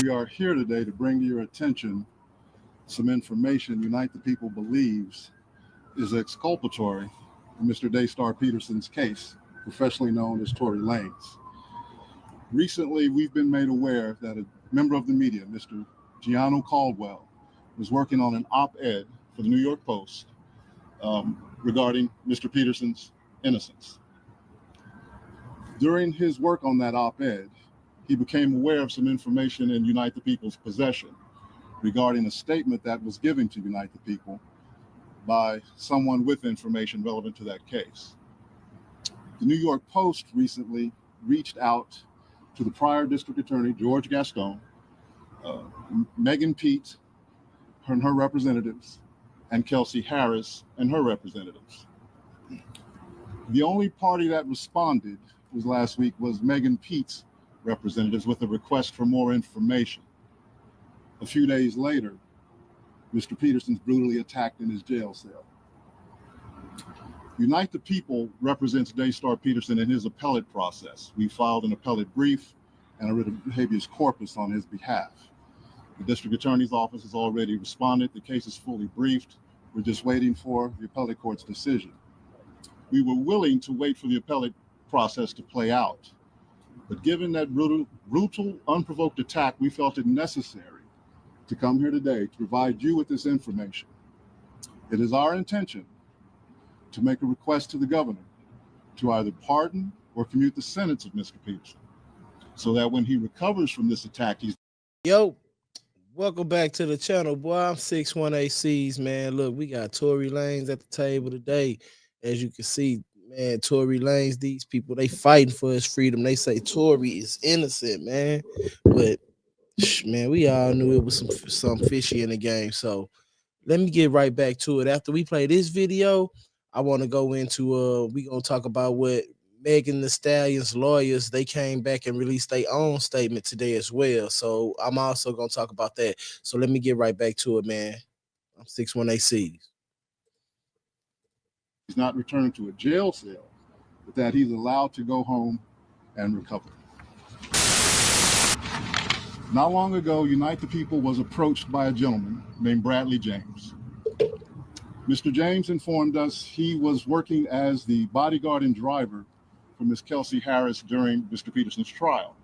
We are here today to bring to your attention some information Unite the People believes is exculpatory in Mr. Daystar Peterson's case, professionally known as Tory Lanez. Recently, we've been made aware that a member of the media, Mr. Gianno Caldwell, was working on an op-ed for the New York Post regarding Mr. Peterson's innocence. During his work on that op-ed, he became aware of some information in Unite the People's possession regarding a statement that was given to Unite the People by someone with information relevant to that case. The New York Post recently reached out to the prior district attorney, George Gaston, Megan Pete and her representatives, and Kelsey Harris and her representatives. The only party that responded last week was Megan Pete's representatives with a request for more information. A few days later, Mr. Peterson's brutally attacked in his jail cell. Unite the People represents Daystar Peterson in his appellate process. We filed an appellate brief and a writ of habeas corpus on his behalf. The district attorney's office has already responded. The case is fully briefed. We're just waiting for the appellate court's decision. We were willing to wait for the appellate process to play out, but given that brutal, unprovoked attack, we felt it necessary to come here today to provide you with this information. It is our intention to make a request to the governor to either pardon or commute the sentence of Mr. Peterson, so that when he recovers from this attack, he's... Yo, welcome back to the channel, boy. I'm 618Cs, man. Look, we got Tory Lanez at the table today. As you can see, man, Tory Lanez, these people, they fighting for his freedom. They say Tory is innocent, man. But, man, we all knew it was some fishy in the game. So let me get right back to it. After we play this video, I want to go into, we going to talk about what Megan Thee Stallion's lawyers, they came back and released their own statement today as well. So I'm also going to talk about that. So let me get right back to it, man. I'm 618Cs. He's not returned to a jail cell, but that he's allowed to go home and recover. Not long ago, Unite the People was approached by a gentleman named Bradley James. Mr. James informed us he was working as the bodyguard and driver for Ms. Kelsey Harris during Mr. Peterson's trial.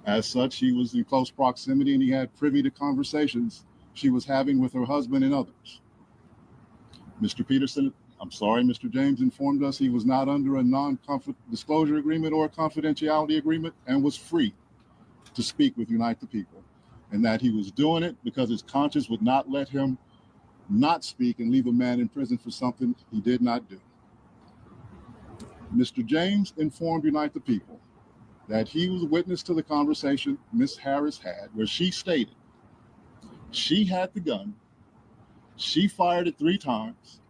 As such, he was in close proximity and he had privy to conversations she was having with her husband and others. Mr. James informed us he was not under a non-disclosure agreement or a confidentiality agreement and was free to speak with Unite the People, and that he was doing it because his conscience would not let him not speak and leave a man in prison for something he did not do. Mr. James informed Unite the People that he was a witness to the conversation Ms. Harris had, where she stated she had the gun, she fired it 3 times,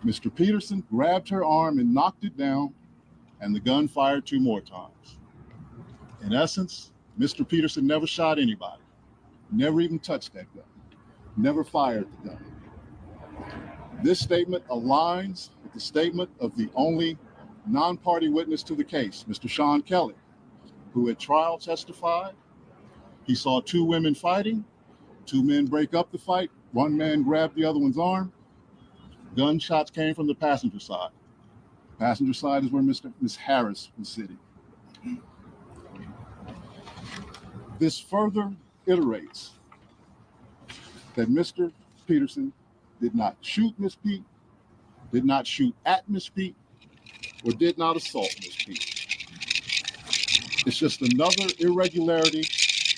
Mr. Peterson grabbed her arm and knocked it down, and the gun fired 2 more times. In essence, Mr. Peterson never shot anybody, never even touched that gun, never fired the gun. This statement aligns with the statement of the only non-party witness to the case, Mr. Sean Kelly, who at trial testified he saw 2 women fighting, 2 men break up the fight, 1 man grabbed the other one's arm. Gunshots came from the passenger side. Passenger side is where Ms. Harris was sitting. This further iterates that Mr. Peterson did not shoot Ms. Pete, did not shoot at Ms. Pete, or did not assault Ms. Pete. It's just another irregularity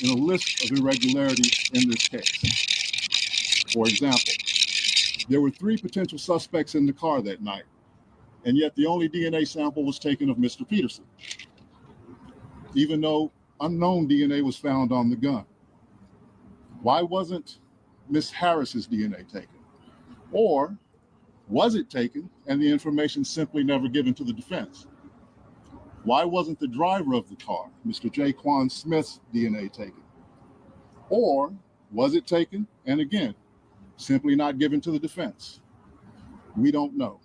in a list of irregularities in this case. For example, there were 3 potential suspects in the car that night, and yet the only DNA sample was taken of Mr. Peterson, even though unknown DNA was found on the gun. Why wasn't Ms. Harris's DNA taken? Or was it taken and the information simply never given to the defense? Why wasn't the driver of the car, Mr. Jaquan Smith's DNA taken? Or was it taken and again, simply not given to the defense? We don't know.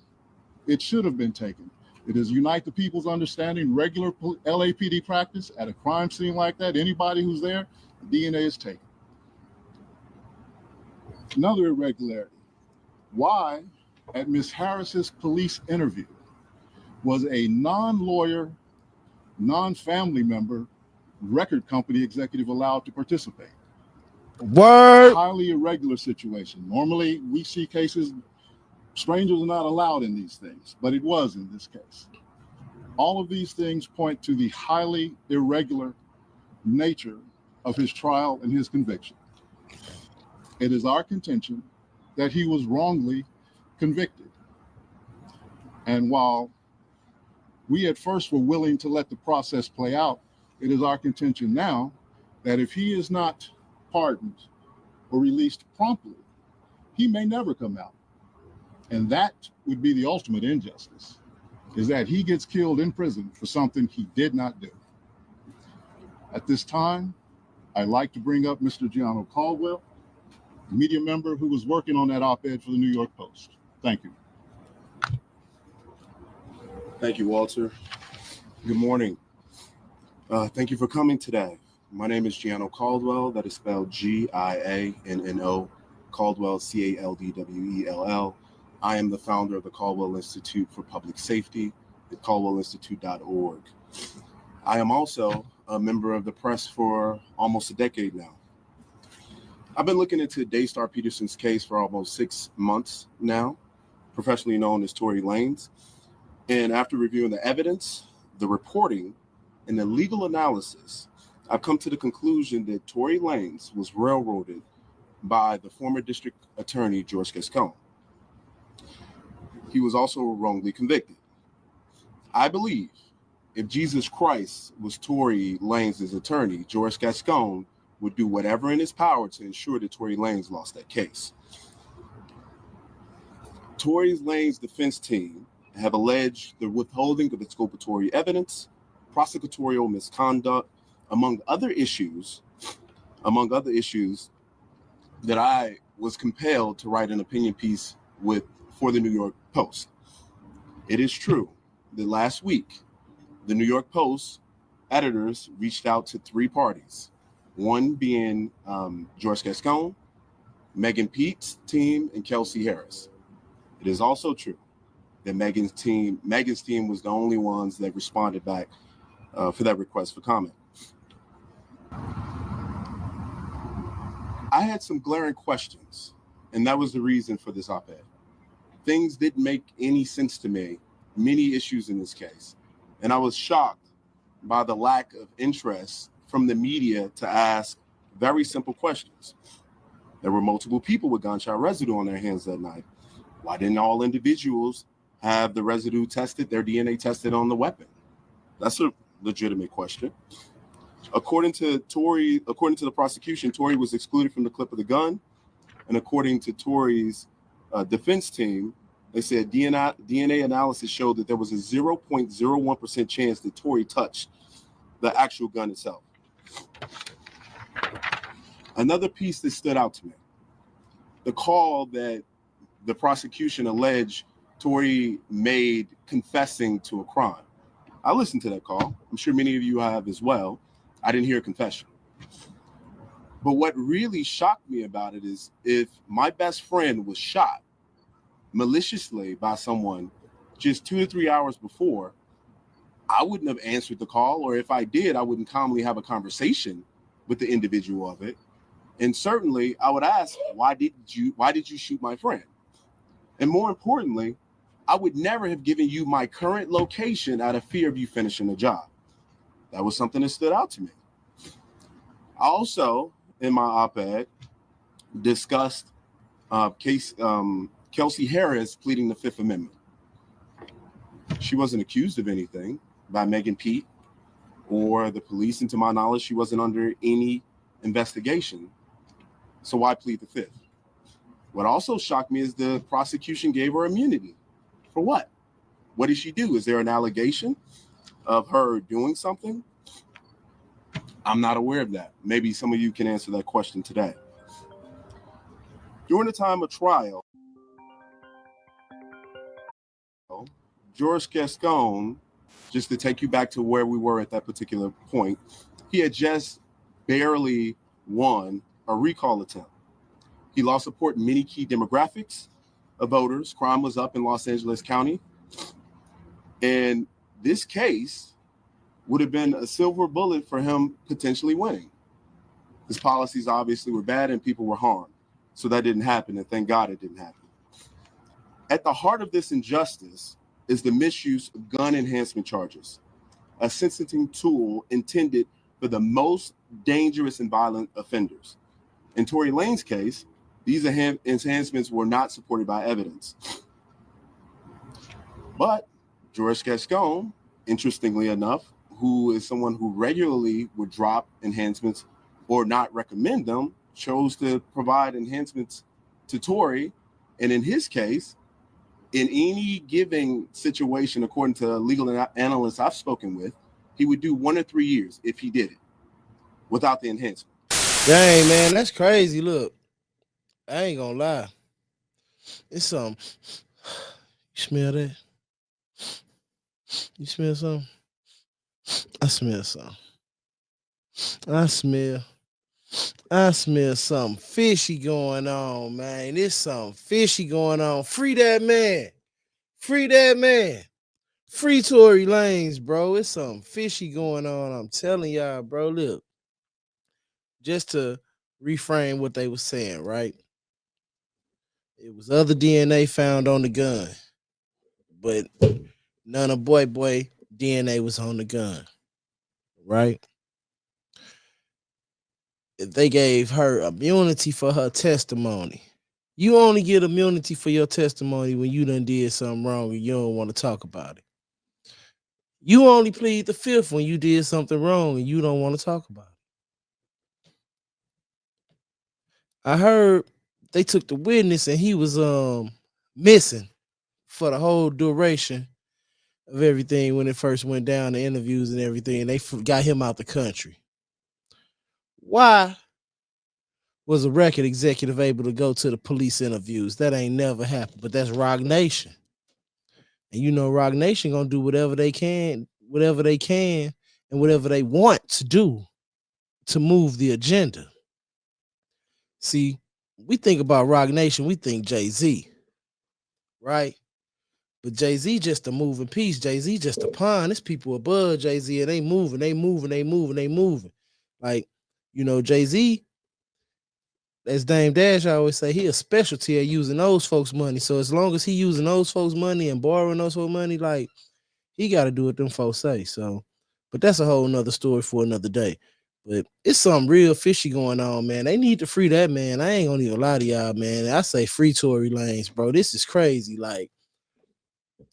It should have been taken, It is unite the people's understanding, regular LAPD practice at a crime scene like that. Anybody who's there, DNA is taken. Another irregularity. Why, at Ms. Harris's police interview, was a non-lawyer, non-family member record company executive allowed to participate? Word. Highly irregular situation. Normally, we see cases, strangers are not allowed in these things, but it was in this case. All of these things point to the highly irregular nature of his trial and his conviction. It is our contention that he was wrongly convicted. And while we at first were willing to let the process play out, it is our contention now that if he is not pardoned or released promptly, he may never come out. And that would be the ultimate injustice, is that he gets killed in prison for something he did not do. At this time, I'd like to bring up Mr. Gianno Caldwell, media member who was working on that op-ed for the New York Post. Thank you. Thank you, Walter. Good morning. Thank you for coming today. My name is Gianno Caldwell. That is spelled Gianno, Caldwell, Caldwell. I am the founder of the Caldwell Institute for Public Safety at caldwellinstitute.org. I am also a member of the press for almost a decade now. I've been looking into Daystar Peterson's case for almost 6 months now, professionally known as Tory Lanez. And after reviewing the evidence, the reporting, and the legal analysis, I've come to the conclusion that Tory Lanez was railroaded by the former district attorney, George Gascon. He was also wrongly convicted. I believe if Jesus Christ was Tory Lanez's attorney, George Gascon would do whatever in his power to ensure that Tory Lanez lost that case. Tory Lanez's defense team have alleged the withholding of exculpatory evidence, prosecutorial misconduct, among other issues that I was compelled to write an opinion piece for the New York Post. It is true that last week, the New York Post editors reached out to 3 parties, one being George Gascon, Megan Pete's team, and Kelsey Harris. It is also true that Megan's team was the only ones that responded back for that request for comment. I had some glaring questions, and that was the reason for this op-ed. Things didn't make any sense to me, many issues in this case, and I was shocked by the lack of interest from the media to ask very simple questions. There were multiple people with gunshot residue on their hands that night. Why didn't all individuals have the residue tested, their DNA tested on the weapon? That's a legitimate question. According to the prosecution, Tory was excluded from the clip of the gun. And according to Tory's defense team, they said DNA analysis showed that there was a 0.01% chance that Tory touched the actual gun itself. Another piece that stood out to me, the call that the prosecution alleged Tory made confessing to a crime. I listened to that call. I'm sure many of you have as well. I didn't hear a confession. But what really shocked me about it is if my best friend was shot maliciously by someone just 2 to 3 hours before, I wouldn't have answered the call, or if I did, I wouldn't calmly have a conversation with the individual of it. And certainly I would ask, why did you shoot my friend? And more importantly, I would never have given you my current location out of fear of you finishing the job. That was something that stood out to me. I also, in my op-ed, discussed Kelsey Harris pleading the Fifth Amendment. She wasn't accused of anything by Megan Pete or the police, and to my knowledge, she wasn't under any investigation. So why plead the Fifth? What also shocked me is the prosecution gave her immunity. For what? What did she do? Is there an allegation of her doing something? I'm not aware of that. Maybe some of you can answer that question today. During the time of trial, George Gascon, just to take you back to where we were at that particular point, he had just barely won a recall attempt. He lost support in many key demographics of voters. Crime was up in Los Angeles County. And this case would have been a silver bullet for him potentially winning. His policies obviously were bad and people were harmed. So that didn't happen, and thank God it didn't happen. At the heart of this injustice is the misuse of gun enhancement charges, a sentencing tool intended for the most dangerous and violent offenders. In Tory Lanez case, these enhancements were not supported by evidence. But George Gascon, interestingly enough, who is someone who regularly would drop enhancements or not recommend them, chose to provide enhancements to Tory. And in his case, in any given situation, according to legal analysts I've spoken with, he would do 1 or 3 years if he did it without the enhancement. Dang, man, that's crazy. Look, I ain't gonna lie. It's something. You smell that? You smell something? I smell something. I smell something fishy going on, man. There's something fishy going on. Free that man. Free that man. Free Tory Lanez, bro. It's something fishy going on. I'm telling y'all, bro. Look, just to reframe what they were saying, right? It was other DNA found on the gun, but none of boy DNA was on the gun, right? They gave her immunity for her testimony. You only get immunity for your testimony when you done did something wrong and you don't want to talk about it. You only plead the fifth when you did something wrong and you don't want to talk about it. I heard they took the witness and he was missing for the whole duration of everything when it first went down, the interviews and everything, and they got him out the country. Why was a record executive able to go to the police interviews? That ain't never happened, but that's Roc Nation. And you know Roc Nation gonna do whatever they can, and whatever they want to do to move the agenda. See, we think about Roc Nation, we think Jay-Z, right? But Jay-Z just a moving piece. Jay-Z just a pawn. There's people above Jay-Z and they moving. Like, you know, Jay-Z, as Dame Dash always say, he a specialty at using those folks' money. So as long as he using those folks' money and borrowing those folks' money, like, he got to do what them folks say. So, but that's a whole nother story for another day. But it's something real fishy going on, man. They need to free that man. I ain't gonna even lie to y'all, man. I say free Tory Lanez, bro. This is crazy. Like,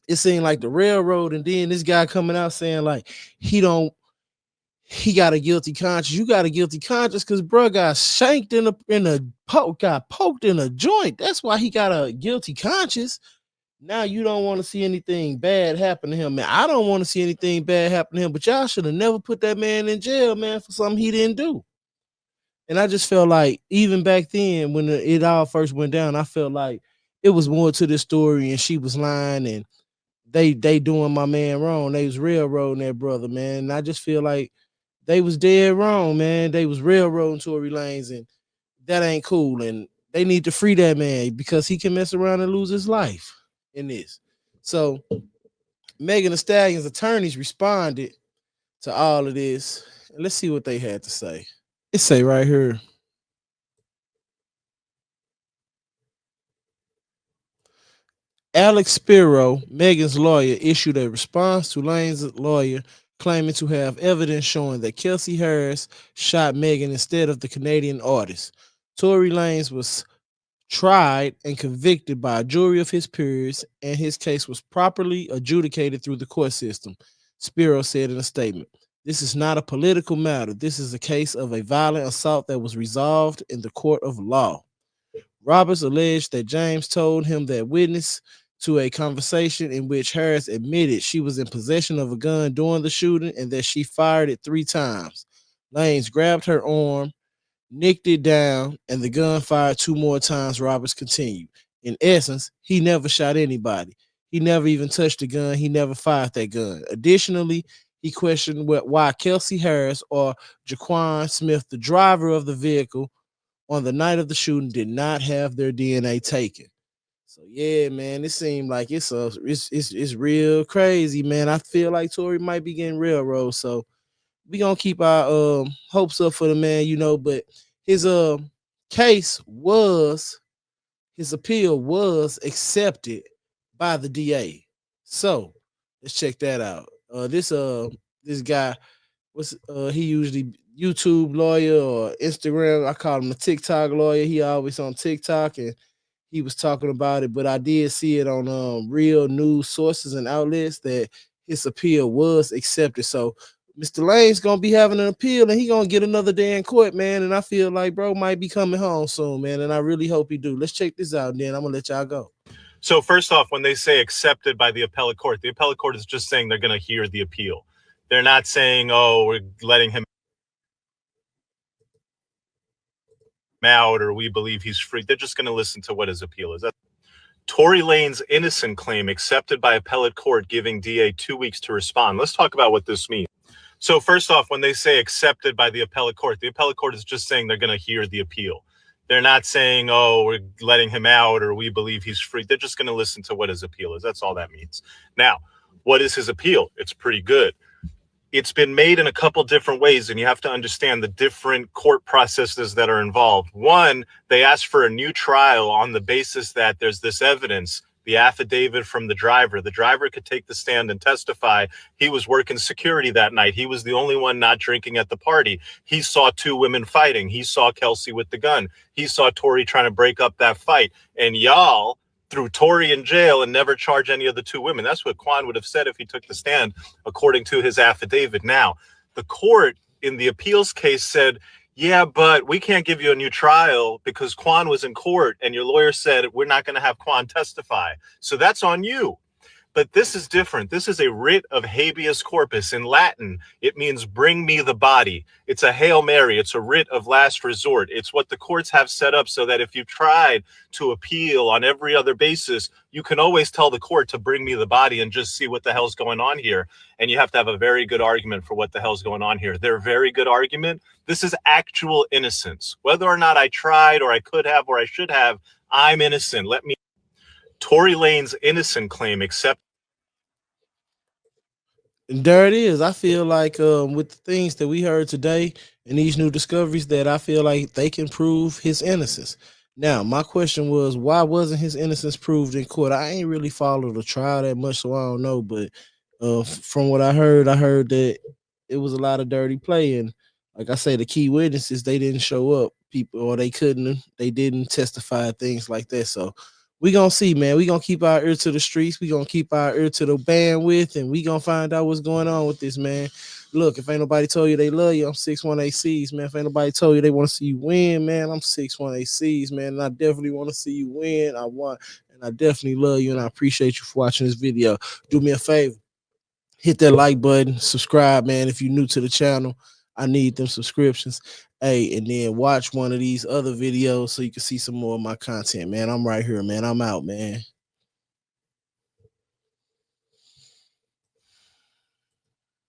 it seemed like the railroad, and then this guy coming out saying like he got a guilty conscience. You got a guilty conscience because bro got shanked got poked in a joint. That's why he got a guilty conscience. Now you don't want to see anything bad happen to him, man. I don't want to see anything bad happen to him, but y'all should have never put that man in jail, man, for something he didn't do. And I just felt like even back then when it all first went down, I felt like it was more to this story and she was lying and they doing my man wrong. They was railroading that brother, man. And I just feel like they was dead wrong, man. They was railroading Tory Lanez, and that ain't cool. And they need to free that man because he can mess around and lose his life in this. So Megan Thee Stallion's attorneys responded to all of this. Let's see what they had to say. It say right here. Alex Spiro, Megan's lawyer, issued a response to Lane's lawyer claiming to have evidence showing that Kelsey Harris shot Megan instead of the Canadian artist. Tory Lanez was tried and convicted by a jury of his peers, and his case was properly adjudicated through the court system, Spiro said in a statement. This is not a political matter. This is a case of a violent assault that was resolved in the court of law. Roberts alleged that James told him that witness to a conversation in which Harris admitted she was in possession of a gun during the shooting and that she fired it 3 times. Lanez grabbed her arm, nicked it down, and the gun fired 2 more times, Roberts continued. In essence, he never shot anybody. he never even touched the gun. He never fired that gun. Additionally, he questioned why Kelsey Harris or Jaquan Smith, the driver of the vehicle on the night of the shooting, did not have their DNA taken. So yeah, man, it seemed like it's real crazy, man. I feel like Tory might be getting railroad. So we gonna keep our hopes up for the man, you know. But his case was his appeal was accepted by the DA. So let's check that out. This guy was he usually YouTube lawyer or Instagram. I call him a TikTok lawyer. He always on TikTok and he was talking about it, but I did see it on real news sources and outlets that his appeal was accepted. So Mr. Lane's gonna be having an appeal and he gonna get another day in court, man. And I feel like bro might be coming home soon, man. And I really hope he do. Let's check this out, and then I'm gonna let y'all go. So first off, when they say accepted by the appellate court is just saying they're going to hear the appeal. They're not saying, oh, we're letting him out or we believe he's free. They're just going to listen to what his appeal is. That's Tory Lanez innocent claim accepted by appellate court, giving DA 2 weeks to respond. Let's talk about what this means. So first off, when they say accepted by the appellate court is just saying they're going to hear the appeal. They're not saying, oh, we're letting him out or we believe he's free. They're just going to listen to what his appeal is. That's all that means. Now, what is his appeal? It's pretty good. It's been made in a couple different ways, and you have to understand the different court processes that are involved. One, they asked for a new trial on the basis that there's this evidence, the affidavit from the driver. The driver could take the stand and testify he was working security that night. He was the only one not drinking at the party. He saw two women fighting. He saw Kelsey with the gun. He saw Tory trying to break up that fight. And y'all threw Tory in jail and never charge any of the two women. That's what Quan would have said if he took the stand, according to his affidavit. Now, the court in the appeals case said, yeah, but we can't give you a new trial because Quan was in court and your lawyer said we're not going to have Quan testify. So that's on you. But this is different. This is a writ of habeas corpus. In Latin, it means bring me the body. It's a Hail Mary. It's a writ of last resort. It's what the courts have set up so that if you tried to appeal on every other basis, you can always tell the court to bring me the body and just see what the hell's going on here. And you have to have a very good argument for what the hell's going on here. Their very good argument. This is actual innocence. Whether or not I tried or I could have or I should have, I'm innocent. Let me. Tory Lanez innocent claim accepted. And there it is. I feel like with the things that we heard today and these new discoveries that I feel like they can prove his innocence. Now, my question was, why wasn't his innocence proved in court? I ain't really followed the trial that much, so I don't know. But from what I heard that it was a lot of dirty play. And like I say, the key witnesses, they didn't show up, people, or they didn't testify, things like that. So we gonna see, man. We gonna keep our ear to the streets. We gonna keep our ear to the bandwidth, and we gonna find out what's going on with this, man. Look, if ain't nobody told you they love you, I'm 618Cs, man. If ain't nobody told you they want to see you win, man, I'm 618Cs, man. And I definitely want to see you win. I definitely love you, and I appreciate you for watching this video. Do me a favor, hit that like button, subscribe, man. If you're new to the channel, I need them subscriptions. Hey, and then watch one of these other videos so you can see some more of my content, man. I'm right here, man. I'm out, man.